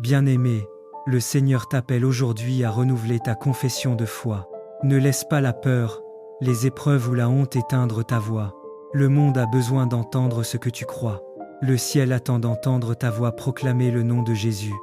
Bien-aimé, le Seigneur t'appelle aujourd'hui à renouveler ta confession de foi. Ne laisse pas la peur, les épreuves ou la honte éteindre ta voix. Le monde a besoin d'entendre ce que tu crois. Le ciel attend d'entendre ta voix proclamer le nom de Jésus.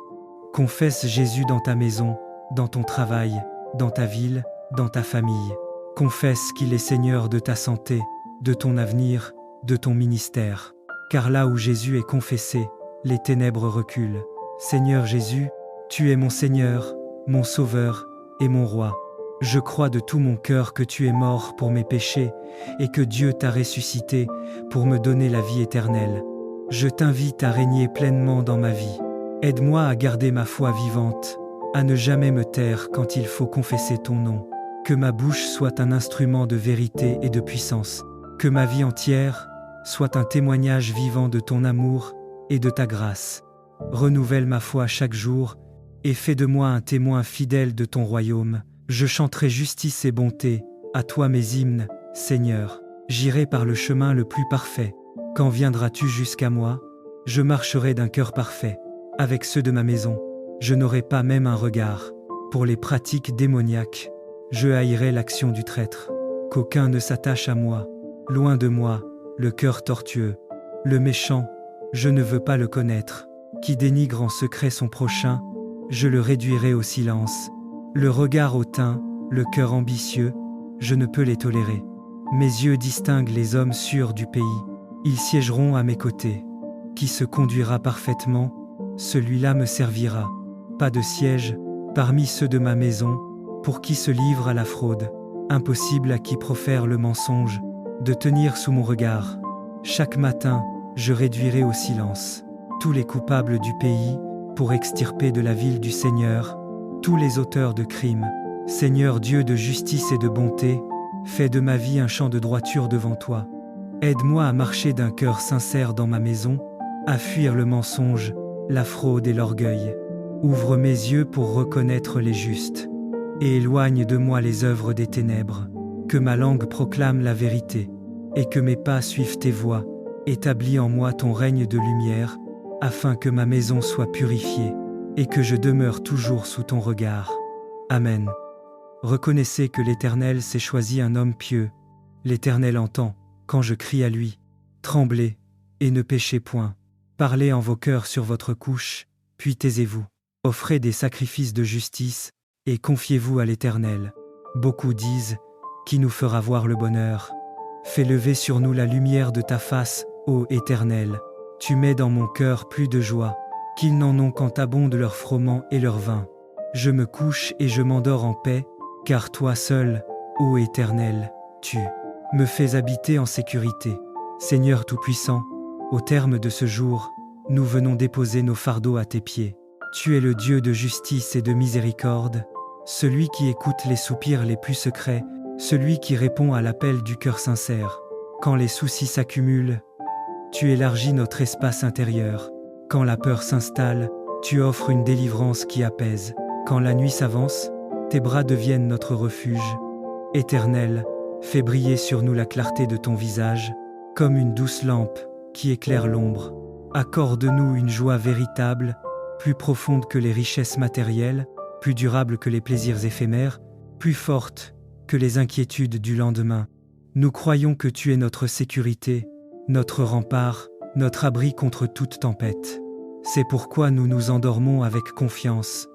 Confesse Jésus dans ta maison, dans ton travail, dans ta ville, dans ta famille. Confesse qu'il est Seigneur de ta santé, de ton avenir, de ton ministère. Car là où Jésus est confessé, les ténèbres reculent. Seigneur Jésus, tu es mon Seigneur, mon Sauveur et mon Roi. Je crois de tout mon cœur que tu es mort pour mes péchés et que Dieu t'a ressuscité pour me donner la vie éternelle. Je t'invite à régner pleinement dans ma vie. Aide-moi à garder ma foi vivante, à ne jamais me taire quand il faut confesser ton nom. Que ma bouche soit un instrument de vérité et de puissance. Que ma vie entière soit un témoignage vivant de ton amour et de ta grâce. Renouvelle ma foi chaque jour et fais de moi un témoin fidèle de ton royaume. Je chanterai justice et bonté, à toi mes hymnes, Seigneur. J'irai par le chemin le plus parfait. Quand viendras-tu jusqu'à moi? Je marcherai d'un cœur parfait. Avec ceux de ma maison, je n'aurai pas même un regard. Pour les pratiques démoniaques, je haïrai l'action du traître. Qu'aucun ne s'attache à moi. Loin de moi, le cœur tortueux. Le méchant, je ne veux pas le connaître. Qui dénigre en secret son prochain, je le réduirai au silence. Le regard hautain, le cœur ambitieux, je ne peux les tolérer. Mes yeux distinguent les hommes sûrs du pays. Ils siégeront à mes côtés. Qui se conduira parfaitement, celui-là me servira. Pas de siège, parmi ceux de ma maison, pour qui se livre à la fraude. Impossible à qui profère le mensonge, de tenir sous mon regard. Chaque matin, je réduirai au silence tous les coupables du pays, pour extirper de la ville du Seigneur tous les auteurs de crimes. Seigneur Dieu de justice et de bonté, fais de ma vie un champ de droiture devant toi. Aide-moi à marcher d'un cœur sincère dans ma maison, à fuir le mensonge, la fraude et l'orgueil. Ouvre mes yeux pour reconnaître les justes, et éloigne de moi les œuvres des ténèbres. Que ma langue proclame la vérité, et que mes pas suivent tes voies. Établis en moi ton règne de lumière, afin que ma maison soit purifiée, et que je demeure toujours sous ton regard. Amen. Reconnaissez que l'Éternel s'est choisi un homme pieux. L'Éternel entend, quand je crie à lui. Tremblez, et ne péchez point. Parlez en vos cœurs sur votre couche, puis taisez-vous. Offrez des sacrifices de justice, et confiez-vous à l'Éternel. Beaucoup disent, qui nous fera voir le bonheur? Fais lever sur nous la lumière de ta face, ô Éternel. Tu mets dans mon cœur plus de joie, qu'ils n'en ont quand abondent leur froment et leur vin. Je me couche et je m'endors en paix, car toi seul, ô Éternel, tu me fais habiter en sécurité. Seigneur Tout-Puissant, au terme de ce jour, nous venons déposer nos fardeaux à tes pieds. Tu es le Dieu de justice et de miséricorde, celui qui écoute les soupirs les plus secrets, celui qui répond à l'appel du cœur sincère. Quand les soucis s'accumulent, tu élargis notre espace intérieur. Quand la peur s'installe, tu offres une délivrance qui apaise. Quand la nuit s'avance, tes bras deviennent notre refuge. Éternel, fais briller sur nous la clarté de ton visage, comme une douce lampe qui éclaire l'ombre. Accorde-nous une joie véritable, plus profonde que les richesses matérielles, plus durable que les plaisirs éphémères, plus forte que les inquiétudes du lendemain. Nous croyons que tu es notre sécurité, notre rempart, notre abri contre toute tempête. C'est pourquoi nous nous endormons avec confiance.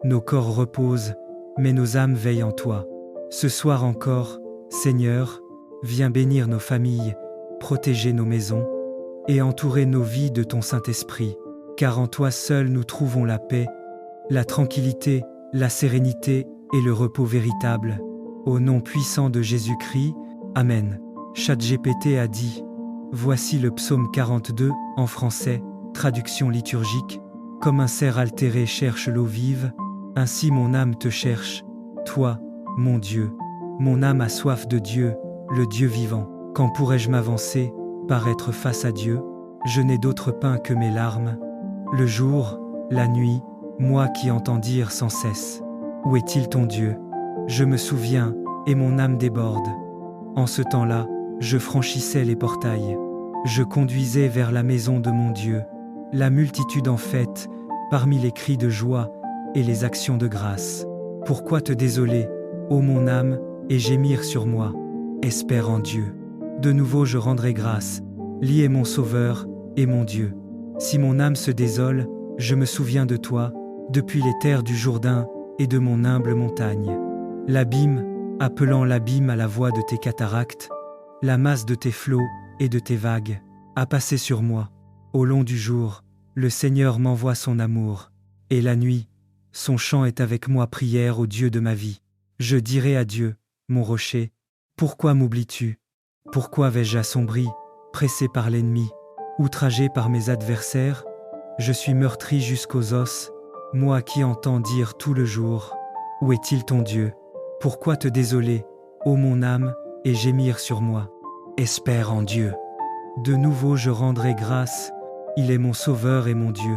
Nos corps reposent, mais nos âmes veillent en toi. Ce soir encore, Seigneur, viens bénir nos familles, protéger nos maisons, et entourer nos vies de ton Saint-Esprit, car en toi seul nous trouvons la paix, la tranquillité, la sérénité et le repos véritable. Au nom puissant de Jésus-Christ, Amen. ChatGPT a dit: voici le psaume 42, en français, traduction liturgique. Comme un cerf altéré cherche l'eau vive, ainsi mon âme te cherche, toi, mon Dieu. Mon âme a soif de Dieu, le Dieu vivant. Quand pourrais-je m'avancer, paraître face à Dieu? Je n'ai d'autre pain que mes larmes. Le jour, la nuit, moi qui entends dire sans cesse: où est-il ton Dieu? Je me souviens, et mon âme déborde. En ce temps-là, je franchissais les portails. Je conduisais vers la maison de mon Dieu. La multitude en fête, parmi les cris de joie et les actions de grâce. Pourquoi te désoler, ô mon âme, et gémir sur moi? Espère en Dieu. De nouveau je rendrai grâce. Lui est mon Sauveur et mon Dieu. Si mon âme se désole, je me souviens de toi, depuis les terres du Jourdain et de mon humble montagne. L'abîme, appelant l'abîme à la voix de tes cataractes, la masse de tes flots et de tes vagues, a passé sur moi. Au long du jour, le Seigneur m'envoie son amour, et la nuit, son chant est avec moi, prière au Dieu de ma vie. Je dirai à Dieu, mon rocher, pourquoi m'oublies-tu? Pourquoi vais-je assombri, pressé par l'ennemi, outragé par mes adversaires? Je suis meurtri jusqu'aux os, moi qui entends dire tout le jour, où est-il ton Dieu? Pourquoi te désoler, ô mon âme, et gémir sur moi? Espère en Dieu. De nouveau je rendrai grâce, il est mon Sauveur et mon Dieu.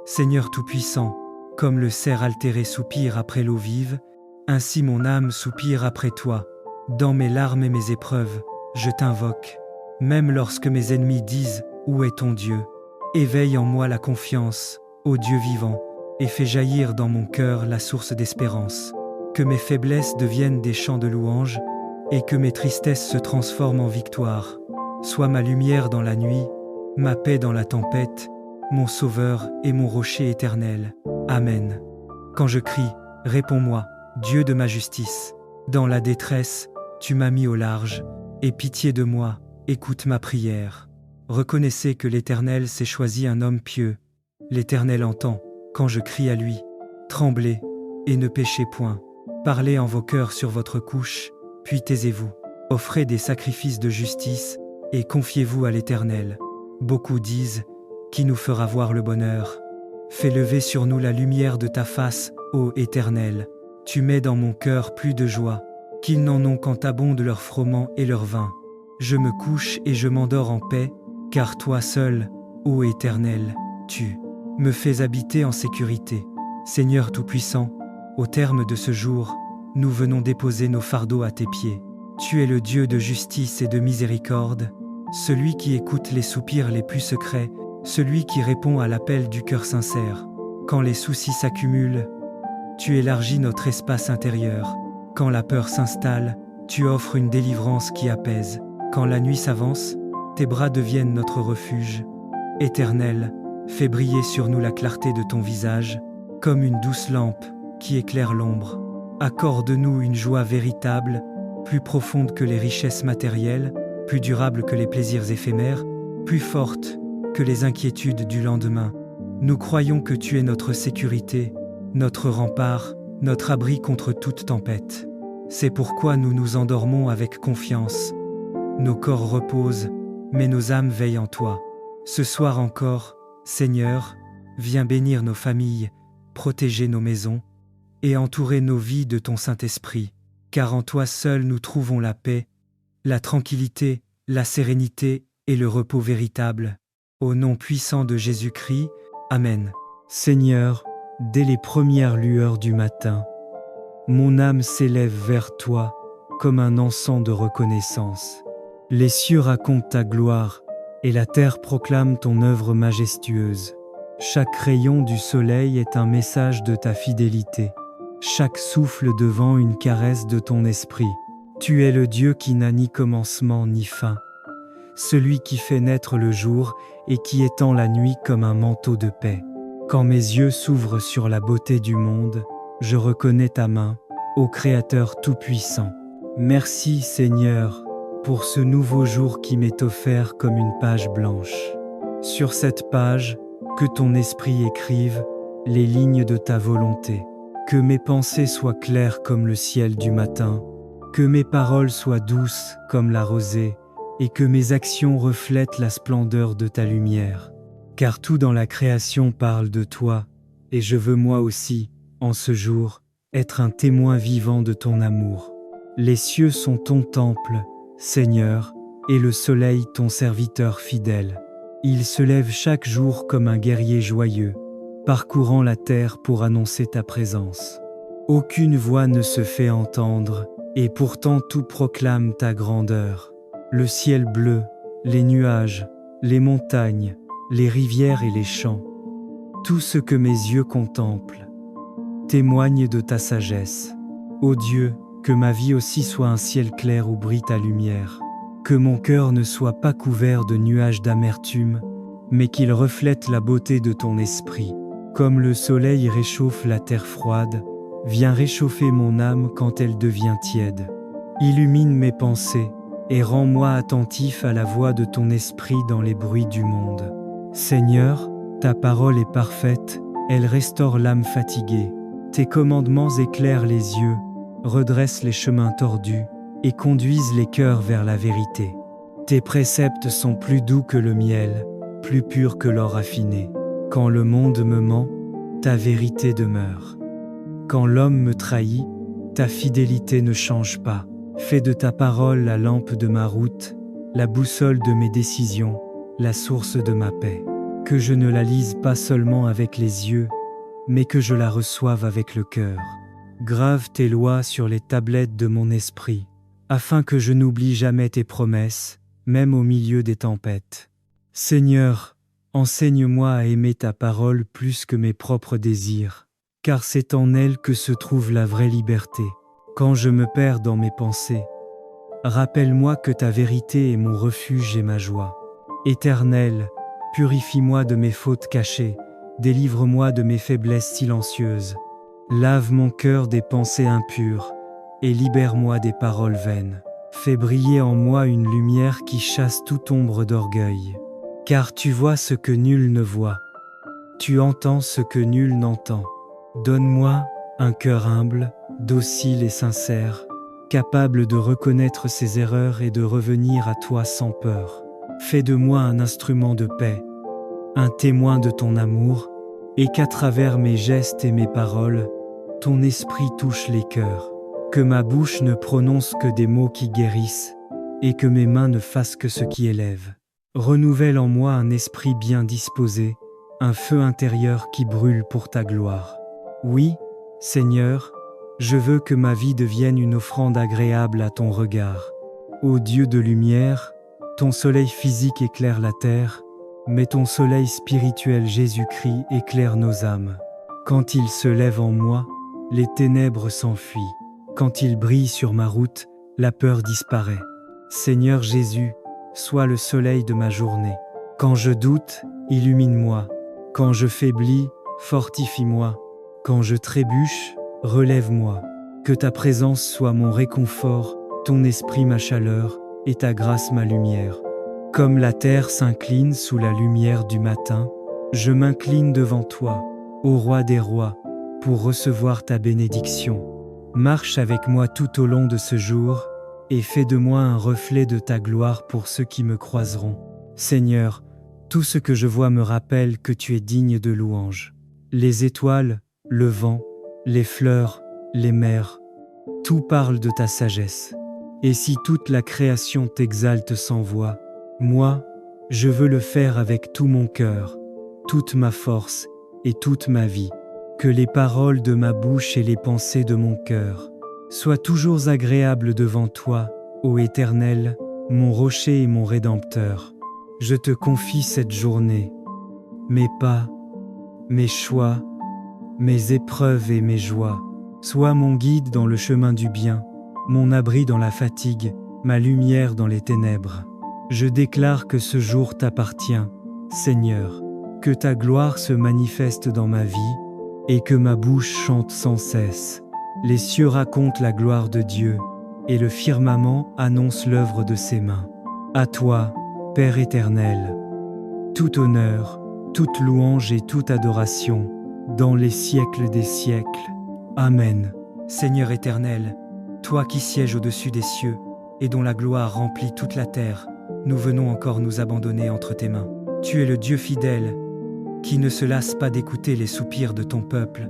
Seigneur Tout-Puissant, comme le cerf altéré soupire après l'eau vive, ainsi mon âme soupire après toi. Dans mes larmes et mes épreuves, je t'invoque. Même lorsque mes ennemis disent « Où est ton Dieu ?» Éveille en moi la confiance, ô Dieu vivant, et fais jaillir dans mon cœur la source d'espérance. Que mes faiblesses deviennent des chants de louange, et que mes tristesses se transforment en victoire. Sois ma lumière dans la nuit, ma paix dans la tempête, mon Sauveur et mon rocher éternel. Amen. Quand je crie, réponds-moi, Dieu de ma justice. Dans la détresse, tu m'as mis au large, aie pitié de moi, écoute ma prière. Reconnaissez que l'Éternel s'est choisi un homme pieux. L'Éternel entend, quand je crie à lui. Tremblez, et ne péchez point. Parlez en vos cœurs sur votre couche, puis taisez-vous. Offrez des sacrifices de justice, et confiez-vous à l'Éternel. Beaucoup disent, qui nous fera voir le bonheur? Fais lever sur nous la lumière de ta face, ô Éternel. Tu mets dans mon cœur plus de joie, qu'ils n'en ont quand abondent leur froment et leur vin. Je me couche et je m'endors en paix, car toi seul, ô Éternel, tu me fais habiter en sécurité. Seigneur Tout-Puissant, au terme de ce jour, nous venons déposer nos fardeaux à tes pieds. Tu es le Dieu de justice et de miséricorde, celui qui écoute les soupirs les plus secrets, celui qui répond à l'appel du cœur sincère. Quand les soucis s'accumulent, tu élargis notre espace intérieur. Quand la peur s'installe, tu offres une délivrance qui apaise. Quand la nuit s'avance, tes bras deviennent notre refuge. Éternel, fais briller sur nous la clarté de ton visage, comme une douce lampe qui éclaire l'ombre. Accorde-nous une joie véritable, plus profonde que les richesses matérielles, plus durable que les plaisirs éphémères, plus forte que les inquiétudes du lendemain. Nous croyons que tu es notre sécurité, notre rempart, notre abri contre toute tempête. C'est pourquoi nous nous endormons avec confiance. Nos corps reposent, mais nos âmes veillent en toi. Ce soir encore, Seigneur, viens bénir nos familles, protéger nos maisons, et entourer nos vies de ton Saint-Esprit, car en toi seul nous trouvons la paix, la tranquillité, la sérénité et le repos véritable. Au nom puissant de Jésus-Christ, Amen. Seigneur, dès les premières lueurs du matin, mon âme s'élève vers toi comme un encens de reconnaissance. Les cieux racontent ta gloire et la terre proclame ton œuvre majestueuse. Chaque rayon du soleil est un message de ta fidélité. Chaque souffle de vent une caresse de ton esprit. Tu es le Dieu qui n'a ni commencement ni fin, celui qui fait naître le jour et qui étend la nuit comme un manteau de paix. Quand mes yeux s'ouvrent sur la beauté du monde, je reconnais ta main, ô Créateur tout-puissant. Merci Seigneur, pour ce nouveau jour qui m'est offert comme une page blanche. Sur cette page, que ton esprit écrive les lignes de ta volonté. Que mes pensées soient claires comme le ciel du matin, que mes paroles soient douces comme la rosée, et que mes actions reflètent la splendeur de ta lumière. Car tout dans la création parle de toi, et je veux moi aussi, en ce jour, être un témoin vivant de ton amour. Les cieux sont ton temple, Seigneur, et le soleil ton serviteur fidèle. Il se lève chaque jour comme un guerrier joyeux, parcourant la terre pour annoncer ta présence. Aucune voix ne se fait entendre, et pourtant tout proclame ta grandeur. Le ciel bleu, les nuages, les montagnes, les rivières et les champs. Tout ce que mes yeux contemplent témoigne de ta sagesse. Ô Dieu, que ma vie aussi soit un ciel clair où brille ta lumière. Que mon cœur ne soit pas couvert de nuages d'amertume, mais qu'il reflète la beauté de ton esprit. Comme le soleil réchauffe la terre froide, viens réchauffer mon âme quand elle devient tiède. Illumine mes pensées et rends-moi attentif à la voix de ton esprit dans les bruits du monde. Seigneur, ta parole est parfaite, elle restaure l'âme fatiguée. Tes commandements éclairent les yeux, redressent les chemins tordus et conduisent les cœurs vers la vérité. Tes préceptes sont plus doux que le miel, plus purs que l'or affiné. Quand le monde me ment, ta vérité demeure. Quand l'homme me trahit, ta fidélité ne change pas. Fais de ta parole la lampe de ma route, la boussole de mes décisions, la source de ma paix. Que je ne la lise pas seulement avec les yeux, mais que je la reçoive avec le cœur. Grave tes lois sur les tablettes de mon esprit, afin que je n'oublie jamais tes promesses, même au milieu des tempêtes. Seigneur, enseigne-moi à aimer ta parole plus que mes propres désirs, car c'est en elle que se trouve la vraie liberté. Quand je me perds dans mes pensées, rappelle-moi que ta vérité est mon refuge et ma joie. Éternel, purifie-moi de mes fautes cachées, délivre-moi de mes faiblesses silencieuses. Lave mon cœur des pensées impures et libère-moi des paroles vaines. Fais briller en moi une lumière qui chasse toute ombre d'orgueil. Car tu vois ce que nul ne voit, tu entends ce que nul n'entend. Donne-moi un cœur humble, docile et sincère, capable de reconnaître ses erreurs et de revenir à toi sans peur. Fais de moi un instrument de paix, un témoin de ton amour, et qu'à travers mes gestes et mes paroles, ton esprit touche les cœurs. Que ma bouche ne prononce que des mots qui guérissent, et que mes mains ne fassent que ce qui élève. Renouvelle en moi un esprit bien disposé, un feu intérieur qui brûle pour ta gloire. Oui, Seigneur, je veux que ma vie devienne une offrande agréable à ton regard. Ô Dieu de lumière, ton soleil physique éclaire la terre, mais ton soleil spirituel Jésus-Christ éclaire nos âmes. Quand il se lève en moi, les ténèbres s'enfuient. Quand il brille sur ma route, la peur disparaît. Seigneur Jésus, sois le soleil de ma journée. Quand je doute, illumine-moi. Quand je faiblis, fortifie-moi. Quand je trébuche, relève-moi. Que ta présence soit mon réconfort, ton esprit ma chaleur, et ta grâce ma lumière. Comme la terre s'incline sous la lumière du matin, je m'incline devant toi, ô roi des rois, pour recevoir ta bénédiction. Marche avec moi tout au long de ce jour, et fais de moi un reflet de ta gloire pour ceux qui me croiseront. Seigneur, tout ce que je vois me rappelle que tu es digne de louange. Les étoiles, le vent, les fleurs, les mers, tout parle de ta sagesse. Et si toute la création t'exalte sans voix, moi, je veux le faire avec tout mon cœur, toute ma force et toute ma vie. Que les paroles de ma bouche et les pensées de mon cœur soient toujours agréables devant toi, ô Éternel, mon rocher et mon Rédempteur. Je te confie cette journée, mes pas, mes choix, mes épreuves et mes joies. Sois mon guide dans le chemin du bien, mon abri dans la fatigue, ma lumière dans les ténèbres. Je déclare que ce jour t'appartient, Seigneur, que ta gloire se manifeste dans ma vie, et que ma bouche chante sans cesse. Les cieux racontent la gloire de Dieu, et le firmament annonce l'œuvre de ses mains. À toi, Père éternel, tout honneur, toute louange et toute adoration, dans les siècles des siècles. Amen. Seigneur éternel, toi qui sièges au-dessus des cieux, et dont la gloire remplit toute la terre, nous venons encore nous abandonner entre tes mains. Tu es le Dieu fidèle, qui ne se lasse pas d'écouter les soupirs de ton peuple,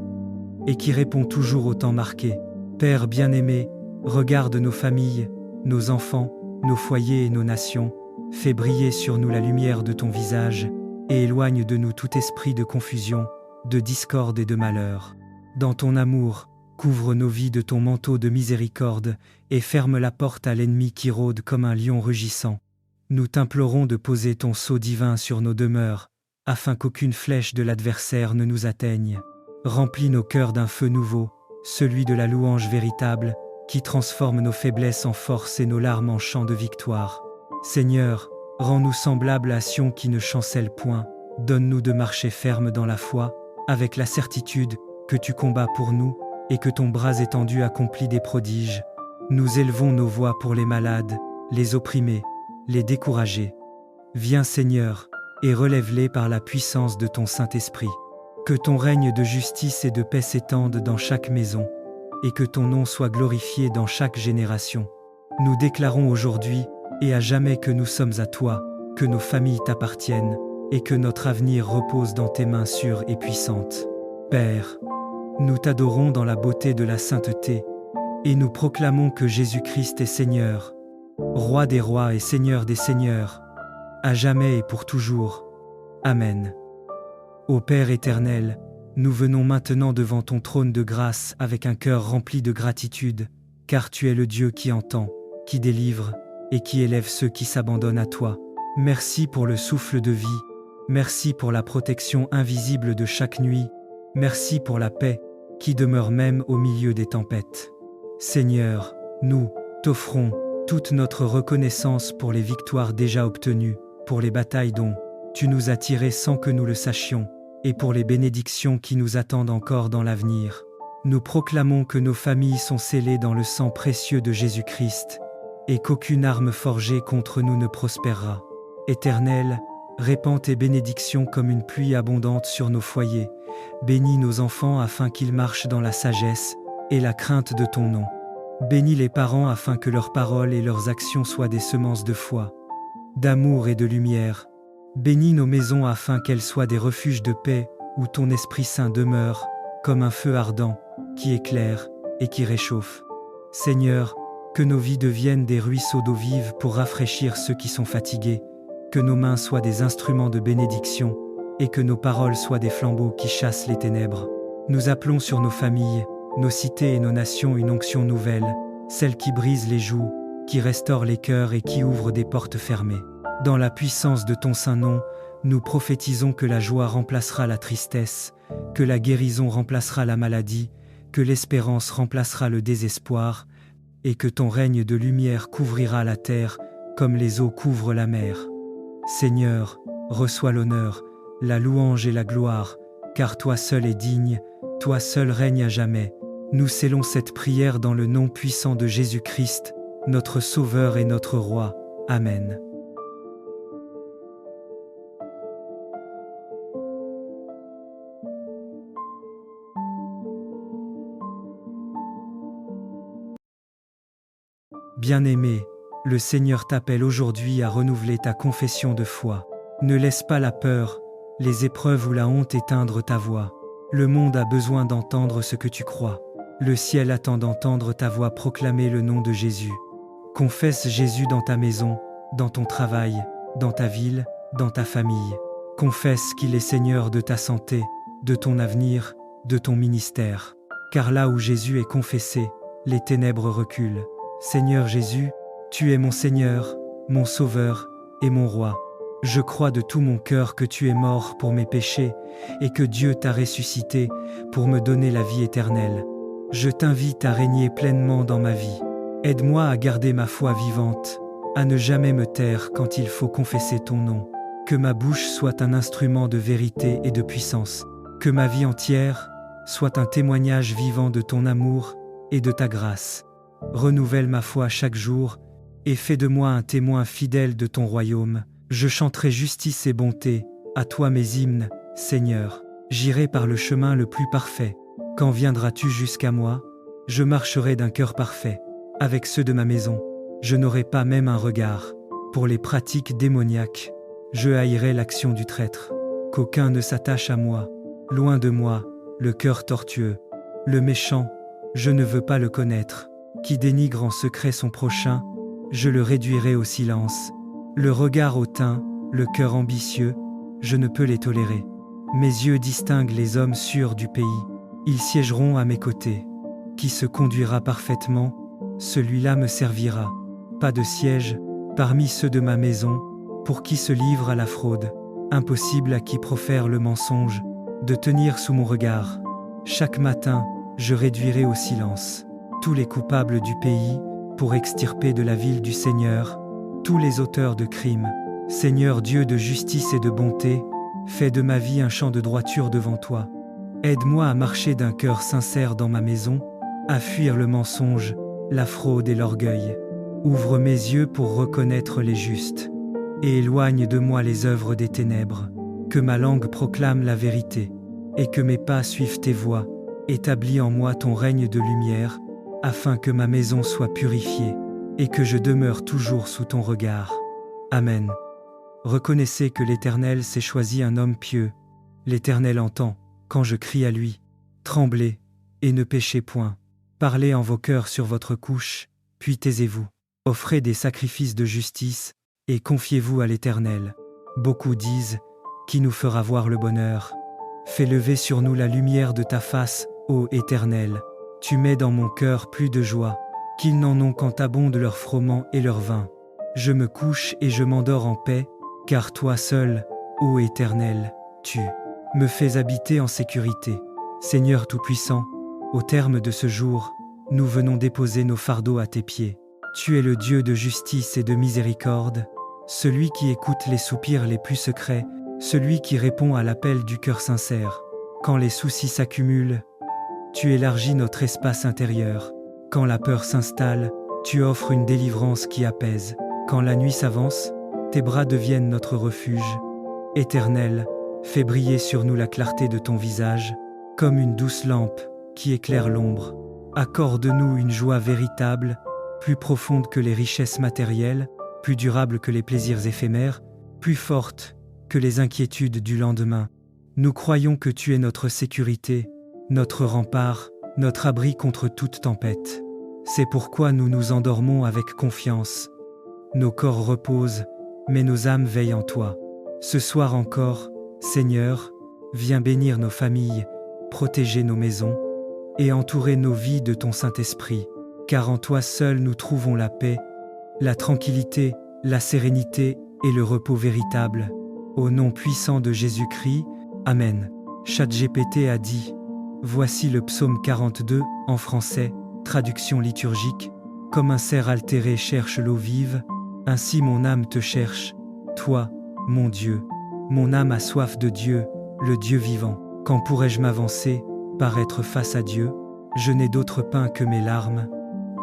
et qui répond toujours au temps marqué. Père bien-aimé, regarde nos familles, nos enfants, nos foyers et nos nations, fais briller sur nous la lumière de ton visage, et éloigne de nous tout esprit de confusion, de discorde et de malheur. Dans ton amour, couvre nos vies de ton manteau de miséricorde, et ferme la porte à l'ennemi qui rôde comme un lion rugissant. Nous t'implorons de poser ton sceau divin sur nos demeures, afin qu'aucune flèche de l'adversaire ne nous atteigne. Remplis nos cœurs d'un feu nouveau, celui de la louange véritable, qui transforme nos faiblesses en force et nos larmes en chants de victoire. Seigneur, rends-nous semblables à Sion qui ne chancelle point, donne-nous de marcher ferme dans la foi, avec la certitude que tu combats pour nous, et que ton bras étendu accomplit des prodiges. Nous élevons nos voix pour les malades, les opprimés, les découragés. Viens Seigneur, et relève-les par la puissance de ton Saint-Esprit. Que ton règne de justice et de paix s'étende dans chaque maison, et que ton nom soit glorifié dans chaque génération. Nous déclarons aujourd'hui et à jamais que nous sommes à toi, que nos familles t'appartiennent, et que notre avenir repose dans tes mains sûres et puissantes. Père, nous t'adorons dans la beauté de la sainteté, et nous proclamons que Jésus-Christ est Seigneur, Roi des rois et Seigneur des seigneurs, à jamais et pour toujours. Amen. Ô Père éternel, nous venons maintenant devant ton trône de grâce avec un cœur rempli de gratitude, car tu es le Dieu qui entend, qui délivre, et qui élève ceux qui s'abandonnent à toi. Merci pour le souffle de vie, merci pour la protection invisible de chaque nuit, merci pour la paix, qui demeure même au milieu des tempêtes. Seigneur, nous t'offrons toute notre reconnaissance pour les victoires déjà obtenues, pour les batailles dont tu nous as tirés sans que nous le sachions, et pour les bénédictions qui nous attendent encore dans l'avenir. Nous proclamons que nos familles sont scellées dans le sang précieux de Jésus-Christ, et qu'aucune arme forgée contre nous ne prospérera. Éternel, répands tes bénédictions comme une pluie abondante sur nos foyers, bénis nos enfants afin qu'ils marchent dans la sagesse et la crainte de ton nom. Bénis les parents afin que leurs paroles et leurs actions soient des semences de foi, d'amour et de lumière. Bénis nos maisons afin qu'elles soient des refuges de paix, où ton Esprit Saint demeure, comme un feu ardent, qui éclaire et qui réchauffe. Seigneur, que nos vies deviennent des ruisseaux d'eau vive pour rafraîchir ceux qui sont fatigués, que nos mains soient des instruments de bénédiction, et que nos paroles soient des flambeaux qui chassent les ténèbres. Nous appelons sur nos familles, nos cités et nos nations une onction nouvelle, celle qui brise les joues, qui restaure les cœurs et qui ouvre des portes fermées. Dans la puissance de ton saint nom, nous prophétisons que la joie remplacera la tristesse, que la guérison remplacera la maladie, que l'espérance remplacera le désespoir, et que ton règne de lumière couvrira la terre comme les eaux couvrent la mer. Seigneur, reçois l'honneur, la louange et la gloire, car toi seul es digne, toi seul règnes à jamais. Nous scellons cette prière dans le nom puissant de Jésus-Christ, notre Sauveur et notre Roi. Amen. Bien-aimé, le Seigneur t'appelle aujourd'hui à renouveler ta confession de foi. Ne laisse pas la peur, les épreuves ou la honte éteindre ta voix. Le monde a besoin d'entendre ce que tu crois. Le ciel attend d'entendre ta voix proclamer le nom de Jésus. Confesse Jésus dans ta maison, dans ton travail, dans ta ville, dans ta famille. Confesse qu'il est Seigneur de ta santé, de ton avenir, de ton ministère. Car là où Jésus est confessé, les ténèbres reculent. Seigneur Jésus, tu es mon Seigneur, mon Sauveur et mon Roi. Je crois de tout mon cœur que tu es mort pour mes péchés et que Dieu t'a ressuscité pour me donner la vie éternelle. Je t'invite à régner pleinement dans ma vie. Aide-moi à garder ma foi vivante, à ne jamais me taire quand il faut confesser ton nom. Que ma bouche soit un instrument de vérité et de puissance. Que ma vie entière soit un témoignage vivant de ton amour et de ta grâce. Renouvelle ma foi chaque jour et fais de moi un témoin fidèle de ton royaume. Je chanterai justice et bonté, à toi mes hymnes, Seigneur. J'irai par le chemin le plus parfait. Quand viendras-tu jusqu'à moi? Je marcherai d'un cœur parfait. Avec ceux de ma maison, je n'aurai pas même un regard. Pour les pratiques démoniaques, je haïrai l'action du traître. Qu'aucun ne s'attache à moi. Loin de moi, le cœur tortueux. Le méchant, je ne veux pas le connaître. Qui dénigre en secret son prochain, je le réduirai au silence. Le regard hautain, le cœur ambitieux, je ne peux les tolérer. Mes yeux distinguent les hommes sûrs du pays. Ils siégeront à mes côtés. Qui se conduira parfaitement, celui-là me servira. Pas de siège, parmi ceux de ma maison, pour qui se livre à la fraude. Impossible à qui profère le mensonge de tenir sous mon regard. Chaque matin, je réduirai au silence tous les coupables du pays pour extirper de la ville du Seigneur tous les auteurs de crimes. Seigneur Dieu de justice et de bonté, fais de ma vie un champ de droiture devant toi. Aide-moi à marcher d'un cœur sincère dans ma maison, à fuir le mensonge, la fraude et l'orgueil. Ouvre mes yeux pour reconnaître les justes, et éloigne de moi les œuvres des ténèbres. Que ma langue proclame la vérité, et que mes pas suivent tes voies. Établis en moi ton règne de lumière, afin que ma maison soit purifiée, et que je demeure toujours sous ton regard. Amen. Reconnaissez que l'Éternel s'est choisi un homme pieux. L'Éternel entend, quand je crie à lui. Tremblez, et ne péchez point. Parlez en vos cœurs sur votre couche, puis taisez-vous. Offrez des sacrifices de justice, et confiez-vous à l'Éternel. Beaucoup disent, qui nous fera voir le bonheur? Fais lever sur nous la lumière de ta face, ô Éternel. Tu mets dans mon cœur plus de joie, qu'ils n'en ont quand abondent leur froment et leur vin. Je me couche et je m'endors en paix, car toi seul, ô Éternel, tu me fais habiter en sécurité. Seigneur Tout-Puissant, au terme de ce jour, nous venons déposer nos fardeaux à tes pieds. Tu es le Dieu de justice et de miséricorde, celui qui écoute les soupirs les plus secrets, celui qui répond à l'appel du cœur sincère. Quand les soucis s'accumulent, tu élargis notre espace intérieur. Quand la peur s'installe, tu offres une délivrance qui apaise. Quand la nuit s'avance, tes bras deviennent notre refuge. Éternel, fais briller sur nous la clarté de ton visage, comme une douce lampe qui éclaire l'ombre. Accorde-nous une joie véritable, plus profonde que les richesses matérielles, plus durable que les plaisirs éphémères, plus forte que les inquiétudes du lendemain. Nous croyons que tu es notre sécurité, notre rempart, notre abri contre toute tempête. C'est pourquoi nous nous endormons avec confiance. Nos corps reposent, mais nos âmes veillent en toi. Ce soir encore, Seigneur, viens bénir nos familles, protéger nos maisons, et entourer nos vies de ton Saint-Esprit, car en toi seul nous trouvons la paix, la tranquillité, la sérénité et le repos véritable. Au nom puissant de Jésus-Christ, Amen. ChatGPT a dit, voici le psaume 42, en français, traduction liturgique, comme un cerf altéré cherche l'eau vive, ainsi mon âme te cherche, toi, mon Dieu. Mon âme a soif de Dieu, le Dieu vivant. Quand pourrais-je m'avancer, paraître face à Dieu? Je n'ai d'autre pain que mes larmes.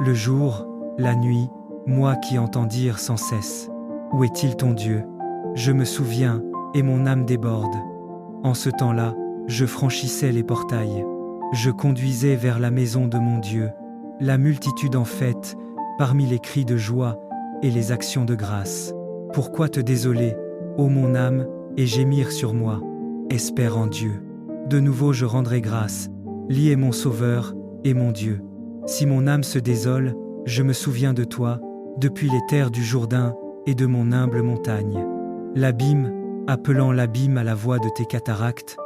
Le jour, la nuit, moi qui entends dire sans cesse, où est-il ton Dieu? Je me souviens, et mon âme déborde. En ce temps-là, je franchissais les portails. Je conduisais vers la maison de mon Dieu. La multitude en fête, parmi les cris de joie et les actions de grâce. Pourquoi te désoler, ô mon âme, et gémir sur moi? Espère en Dieu. De nouveau je rendrai grâce. Lui est mon Sauveur et mon Dieu. Si mon âme se désole, je me souviens de toi, depuis les terres du Jourdain et de mon humble montagne. L'abîme, appelant l'abîme à la voix de tes cataractes,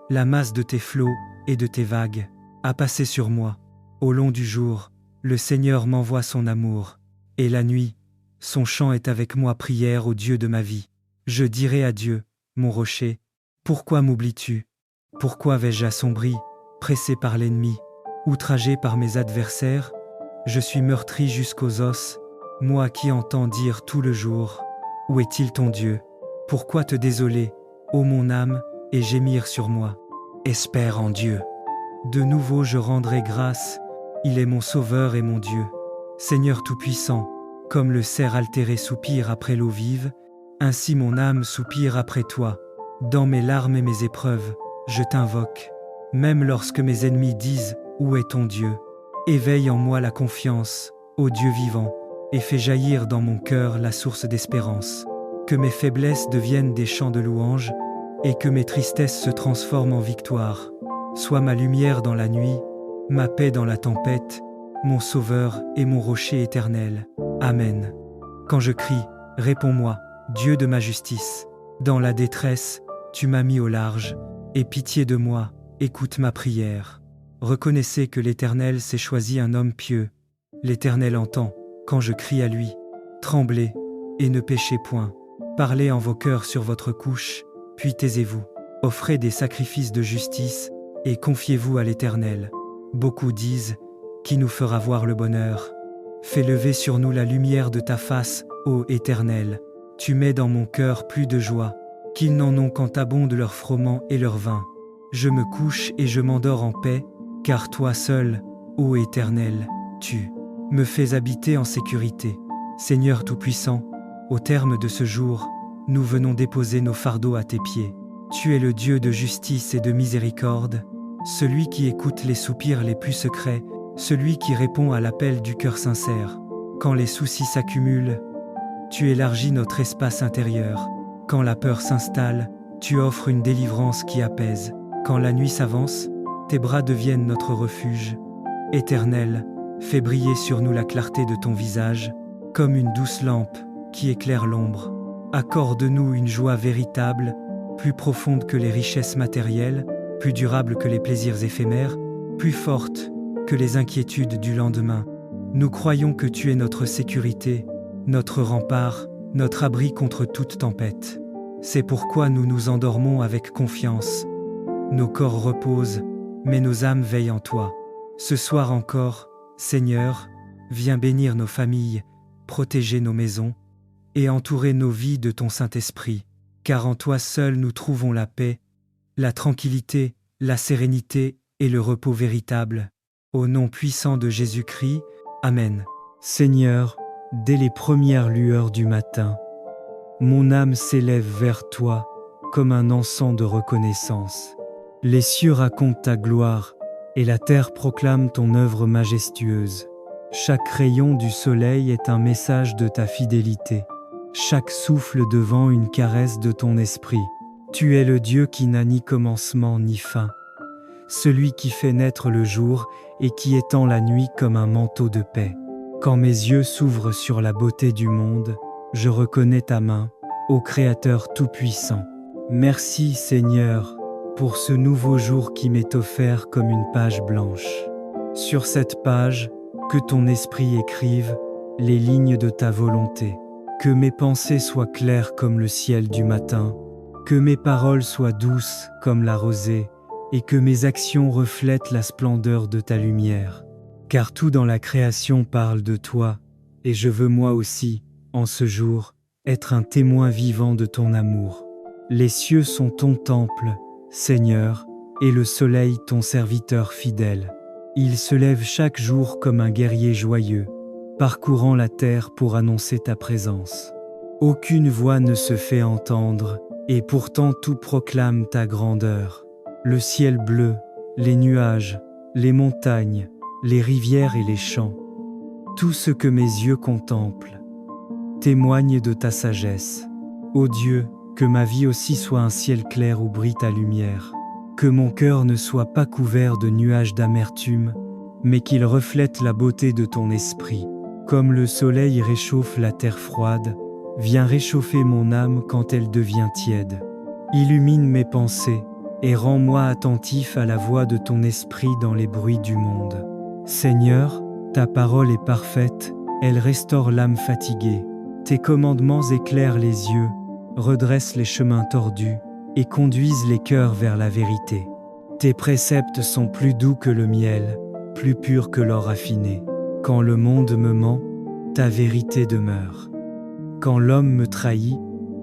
la masse de tes flots et de tes vagues, a passé sur moi. Au long du jour, le Seigneur m'envoie son amour, et la nuit, son chant est avec moi prière au Dieu de ma vie. Je dirai à Dieu, mon rocher, pourquoi m'oublies-tu? Pourquoi vais-je assombri, pressé par l'ennemi, outragé par mes adversaires? Je suis meurtri jusqu'aux os, moi qui entends dire tout le jour, où est-il ton Dieu? Pourquoi te désoler, ô mon âme, et gémir sur moi? Espère en Dieu. De nouveau je rendrai grâce, il est mon Sauveur et mon Dieu. Seigneur Tout-Puissant, comme le cerf altéré soupire après l'eau vive, ainsi mon âme soupire après toi. Dans mes larmes et mes épreuves, je t'invoque. Même lorsque mes ennemis disent « Où est ton Dieu ?» Éveille en moi la confiance, ô Dieu vivant, et fais jaillir dans mon cœur la source d'espérance. Que mes faiblesses deviennent des chants de louange, et que mes tristesses se transforment en victoire. Sois ma lumière dans la nuit, ma paix dans la tempête, mon Sauveur et mon rocher éternel. Amen. Quand je crie, réponds-moi, Dieu de ma justice. Dans la détresse, tu m'as mis au large, et pitié de moi, écoute ma prière. Reconnaissez que l'Éternel s'est choisi un homme pieux. L'Éternel entend, quand je crie à lui. Tremblez, et ne péchez point. Parlez en vos cœurs sur votre couche, Puis taisez-vous, offrez des sacrifices de justice, et confiez-vous à l'Éternel. Beaucoup disent, qui nous fera voir le bonheur? Fais lever sur nous la lumière de ta face, ô Éternel. Tu mets dans mon cœur plus de joie, qu'ils n'en ont quand abondent leur froment et leur vin. Je me couche et je m'endors en paix, car toi seul, ô Éternel, tu me fais habiter en sécurité. Seigneur Tout-Puissant, au terme de ce jour, nous venons déposer nos fardeaux à tes pieds. Tu es le Dieu de justice et de miséricorde, celui qui écoute les soupirs les plus secrets, celui qui répond à l'appel du cœur sincère. Quand les soucis s'accumulent, tu élargis notre espace intérieur. Quand la peur s'installe, tu offres une délivrance qui apaise. Quand la nuit s'avance, tes bras deviennent notre refuge. Éternel, fais briller sur nous la clarté de ton visage, comme une douce lampe qui éclaire l'ombre. Accorde-nous une joie véritable, plus profonde que les richesses matérielles, plus durable que les plaisirs éphémères, plus forte que les inquiétudes du lendemain. Nous croyons que tu es notre sécurité, notre rempart, notre abri contre toute tempête. C'est pourquoi nous nous endormons avec confiance. Nos corps reposent, mais nos âmes veillent en toi. Ce soir encore, Seigneur, viens bénir nos familles, protéger nos maisons, et entourer nos vies de ton Saint-Esprit, car en toi seul nous trouvons la paix, la tranquillité, la sérénité et le repos véritable. Au nom puissant de Jésus-Christ, Amen. Seigneur, dès les premières lueurs du matin, mon âme s'élève vers toi comme un encens de reconnaissance. Les cieux racontent ta gloire et la terre proclame ton œuvre majestueuse. Chaque rayon du soleil est un message de ta fidélité. Chaque souffle de vent une caresse de ton esprit. Tu es le Dieu qui n'a ni commencement ni fin, celui qui fait naître le jour et qui étend la nuit comme un manteau de paix. Quand mes yeux s'ouvrent sur la beauté du monde, je reconnais ta main, ô Créateur tout-puissant. Merci Seigneur, pour ce nouveau jour qui m'est offert comme une page blanche. Sur cette page, que ton esprit écrive les lignes de ta volonté. Que mes pensées soient claires comme le ciel du matin, que mes paroles soient douces comme la rosée, et que mes actions reflètent la splendeur de ta lumière. Car tout dans la création parle de toi, et je veux moi aussi, en ce jour, être un témoin vivant de ton amour. Les cieux sont ton temple, Seigneur, et le soleil ton serviteur fidèle. Il se lève chaque jour comme un guerrier joyeux, parcourant la terre pour annoncer ta présence. Aucune voix ne se fait entendre, et pourtant tout proclame ta grandeur. Le ciel bleu, les nuages, les montagnes, les rivières et les champs, tout ce que mes yeux contemplent, témoigne de ta sagesse. Ô Dieu, que ma vie aussi soit un ciel clair où brille ta lumière, que mon cœur ne soit pas couvert de nuages d'amertume, mais qu'il reflète la beauté de ton esprit. Comme le soleil réchauffe la terre froide, viens réchauffer mon âme quand elle devient tiède. Illumine mes pensées, et rends-moi attentif à la voix de ton esprit dans les bruits du monde. Seigneur, ta parole est parfaite, elle restaure l'âme fatiguée. Tes commandements éclairent les yeux, redressent les chemins tordus, et conduisent les cœurs vers la vérité. Tes préceptes sont plus doux que le miel, plus purs que l'or affiné. Quand le monde me ment, ta vérité demeure. Quand l'homme me trahit,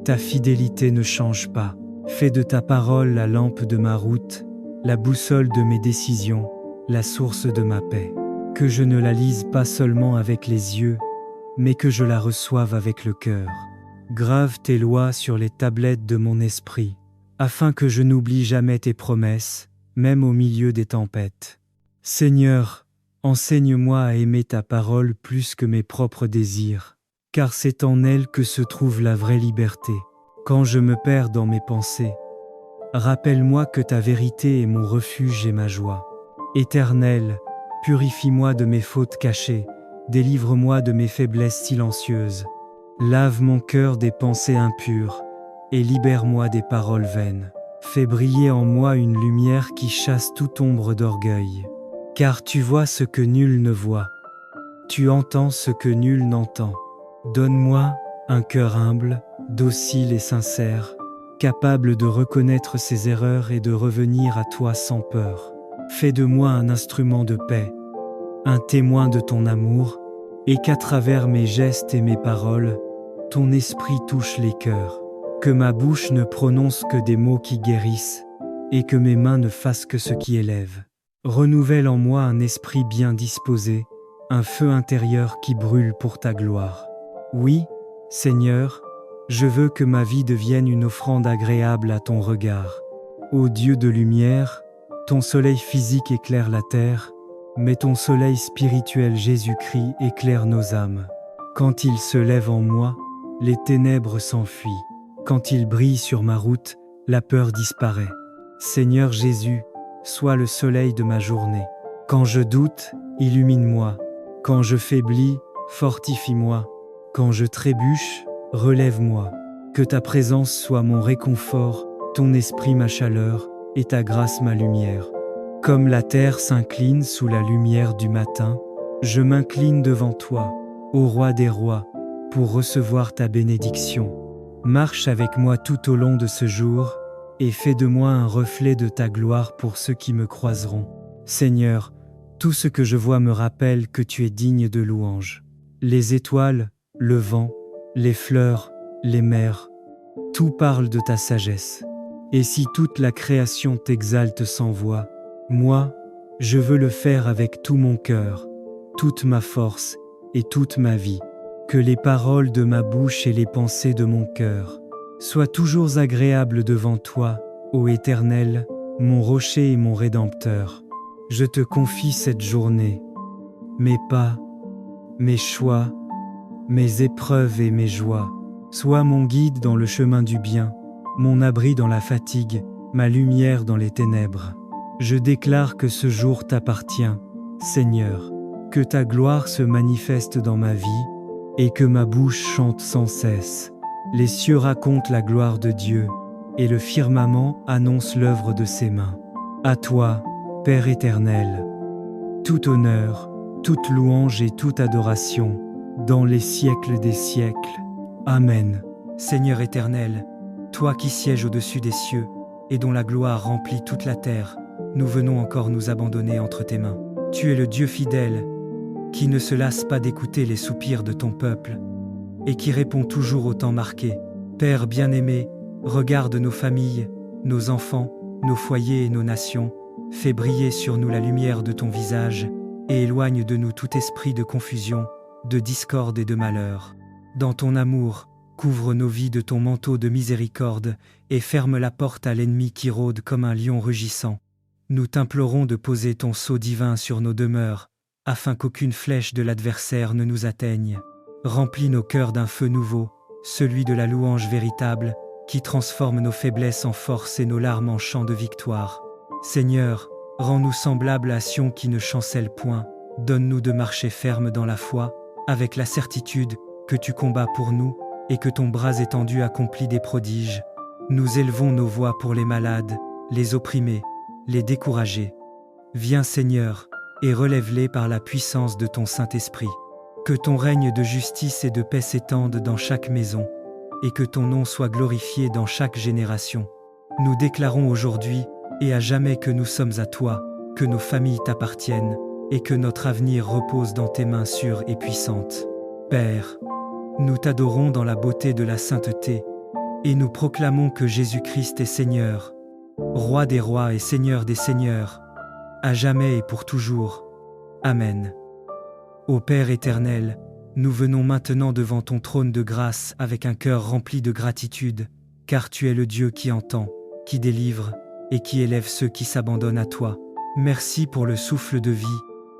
ta fidélité ne change pas. Fais de ta parole la lampe de ma route, la boussole de mes décisions, la source de ma paix. Que je ne la lise pas seulement avec les yeux, mais que je la reçoive avec le cœur. Grave tes lois sur les tablettes de mon esprit, afin que je n'oublie jamais tes promesses, même au milieu des tempêtes. Seigneur, enseigne-moi à aimer ta parole plus que mes propres désirs, car c'est en elle que se trouve la vraie liberté. Quand je me perds dans mes pensées, rappelle-moi que ta vérité est mon refuge et ma joie. Éternel, purifie-moi de mes fautes cachées, délivre-moi de mes faiblesses silencieuses. Lave mon cœur des pensées impures et libère-moi des paroles vaines. Fais briller en moi une lumière qui chasse toute ombre d'orgueil. Car tu vois ce que nul ne voit, tu entends ce que nul n'entend. Donne-moi un cœur humble, docile et sincère, capable de reconnaître ses erreurs et de revenir à toi sans peur. Fais de moi un instrument de paix, un témoin de ton amour, et qu'à travers mes gestes et mes paroles, ton esprit touche les cœurs. Que ma bouche ne prononce que des mots qui guérissent, et que mes mains ne fassent que ce qui élève. Renouvelle en moi un esprit bien disposé, un feu intérieur qui brûle pour ta gloire. Oui, Seigneur, je veux que ma vie devienne une offrande agréable à ton regard. Ô Dieu de lumière, ton soleil physique éclaire la terre, mais ton soleil spirituel Jésus-Christ éclaire nos âmes. Quand il se lève en moi, les ténèbres s'enfuient. Quand il brille sur ma route, la peur disparaît. Seigneur Jésus, sois le soleil de ma journée. Quand je doute, illumine-moi. Quand je faiblis, fortifie-moi. Quand je trébuche, relève-moi. Que ta présence soit mon réconfort, ton esprit ma chaleur, et ta grâce ma lumière. Comme la terre s'incline sous la lumière du matin, je m'incline devant toi, ô Roi des rois, pour recevoir ta bénédiction. Marche avec moi tout au long de ce jour, et fais de moi un reflet de ta gloire pour ceux qui me croiseront. Seigneur, tout ce que je vois me rappelle que tu es digne de louange. Les étoiles, le vent, les fleurs, les mers, tout parle de ta sagesse. Et si toute la création t'exalte sans voix, moi, je veux le faire avec tout mon cœur, toute ma force et toute ma vie. Que les paroles de ma bouche et les pensées de mon cœur soient toujours agréables devant toi, ô Éternel, mon rocher et mon Rédempteur. Je te confie cette journée, mes pas, mes choix, mes épreuves et mes joies. Sois mon guide dans le chemin du bien, mon abri dans la fatigue, ma lumière dans les ténèbres. Je déclare que ce jour t'appartient, Seigneur, que ta gloire se manifeste dans ma vie, et que ma bouche chante sans cesse. Les cieux racontent la gloire de Dieu, et le firmament annonce l'œuvre de ses mains. À toi, Père éternel, tout honneur, toute louange et toute adoration, dans les siècles des siècles. Amen. Seigneur éternel, toi qui sièges au-dessus des cieux, et dont la gloire remplit toute la terre, nous venons encore nous abandonner entre tes mains. Tu es le Dieu fidèle, qui ne se lasse pas d'écouter les soupirs de ton peuple, et qui répond toujours au temps marqué. Père bien-aimé, regarde nos familles, nos enfants, nos foyers et nos nations, fais briller sur nous la lumière de ton visage, et éloigne de nous tout esprit de confusion, de discorde et de malheur. Dans ton amour, couvre nos vies de ton manteau de miséricorde, et ferme la porte à l'ennemi qui rôde comme un lion rugissant. Nous t'implorons de poser ton sceau divin sur nos demeures, afin qu'aucune flèche de l'adversaire ne nous atteigne. Remplis nos cœurs d'un feu nouveau, celui de la louange véritable, qui transforme nos faiblesses en force et nos larmes en chants de victoire. Seigneur, rends-nous semblables à Sion qui ne chancelle point, donne-nous de marcher ferme dans la foi, avec la certitude que tu combats pour nous, et que ton bras étendu accomplit des prodiges. Nous élevons nos voix pour les malades, les opprimés, les découragés. Viens Seigneur, et relève-les par la puissance de ton Saint-Esprit. Que ton règne de justice et de paix s'étende dans chaque maison, et que ton nom soit glorifié dans chaque génération. Nous déclarons aujourd'hui et à jamais que nous sommes à toi, que nos familles t'appartiennent, et que notre avenir repose dans tes mains sûres et puissantes. Père, nous t'adorons dans la beauté de la sainteté, et nous proclamons que Jésus-Christ est Seigneur, Roi des rois et Seigneur des seigneurs, à jamais et pour toujours. Amen. Ô Père éternel, nous venons maintenant devant ton trône de grâce avec un cœur rempli de gratitude, car tu es le Dieu qui entend, qui délivre et qui élève ceux qui s'abandonnent à toi. Merci pour le souffle de vie,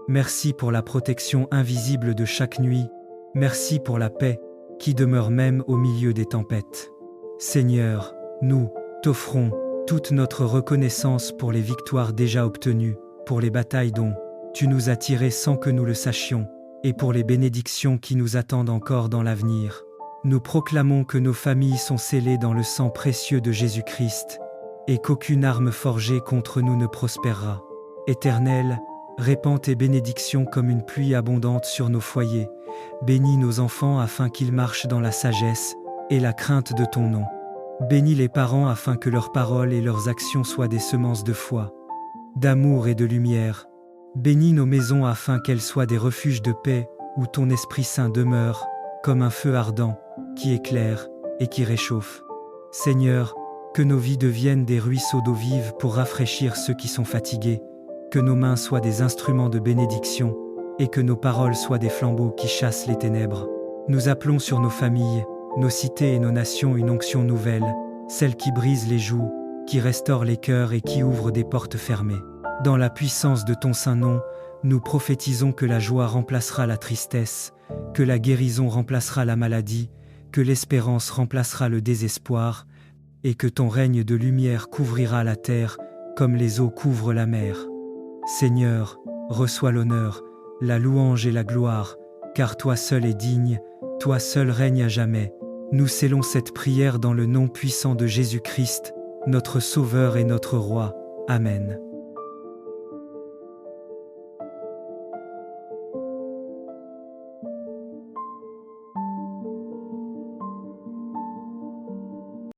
merci pour la protection invisible de chaque nuit, merci pour la paix qui demeure même au milieu des tempêtes. Seigneur, nous t'offrons toute notre reconnaissance pour les victoires déjà obtenues, pour les batailles dont tu nous as tirés sans que nous le sachions, et pour les bénédictions qui nous attendent encore dans l'avenir. Nous proclamons que nos familles sont scellées dans le sang précieux de Jésus-Christ, et qu'aucune arme forgée contre nous ne prospérera. Éternel, répands tes bénédictions comme une pluie abondante sur nos foyers, bénis nos enfants afin qu'ils marchent dans la sagesse et la crainte de ton nom. Bénis les parents afin que leurs paroles et leurs actions soient des semences de foi, d'amour et de lumière. Bénis nos maisons afin qu'elles soient des refuges de paix, où ton Esprit Saint demeure, comme un feu ardent, qui éclaire et qui réchauffe. Seigneur, que nos vies deviennent des ruisseaux d'eau vive pour rafraîchir ceux qui sont fatigués, que nos mains soient des instruments de bénédiction, et que nos paroles soient des flambeaux qui chassent les ténèbres. Nous appelons sur nos familles, nos cités et nos nations une onction nouvelle, celle qui brise les joues, qui restaure les cœurs et qui ouvre des portes fermées. Dans la puissance de ton saint nom, nous prophétisons que la joie remplacera la tristesse, que la guérison remplacera la maladie, que l'espérance remplacera le désespoir, et que ton règne de lumière couvrira la terre comme les eaux couvrent la mer. Seigneur, reçois l'honneur, la louange et la gloire, car toi seul es digne, toi seul règnes à jamais. Nous scellons cette prière dans le nom puissant de Jésus-Christ, notre Sauveur et notre Roi. Amen.